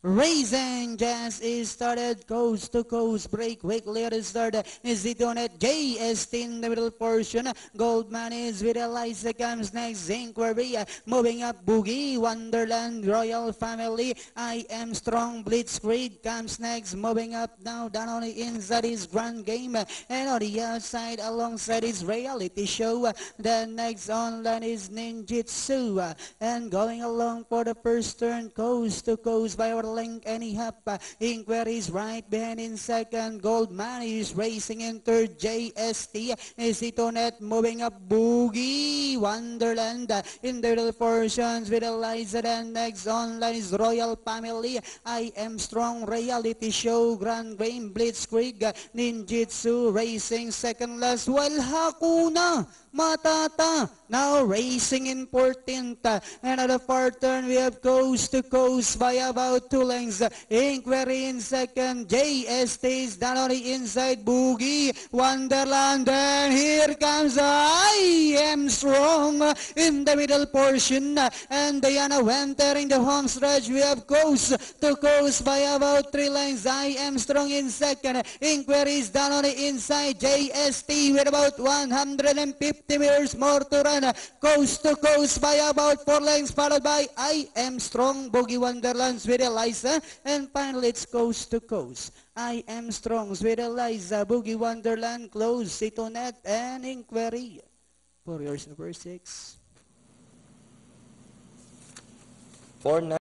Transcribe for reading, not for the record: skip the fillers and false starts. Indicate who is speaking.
Speaker 1: Racing Jazz is started coast to coast break quickly at the start. Is it on it? JST in the middle portion. Goldman is with Eliza comes next. Inquiry moving up. Boogie Wonderland Royal Family. I Am Strong Blitzkrieg comes next. Moving up now down on the inside is Grand Game and on the outside alongside is Reality Show. The next online is Ninjutsu and going along for the first turn coast to coast by our link anyhow. Inquiries right behind in second. Goldman is racing in third. JST is Itonet moving up. Boogie Wonderland in the middle portions with Eliza. And next online is Royal Family. I Am Strong Reality Show. Grand Game Blitzkrieg Ninjutsu racing second last while Hakuna Matata now racing in 14th. And at the far turn we have coast to coast by about 2 lengths. Inquiry in second. JST is down on the inside. Boogie Wonderland. And here comes I Am Strong in the middle portion. And Diana entering the home stretch. We have coast to coast by about 3 lengths. I Am Strong in second. Inquiry is down on the inside. JST with about 150 meters more to run. Coast to coast by about 4 lengths, followed by I Am Strong, Boogie Wonderlands with Eliza, and finally it's coast to coast. I Am Strongs with Eliza, Boogie Wonderland, close, Itonet, and Inquiry. For yours number 6.
Speaker 2: 4-9.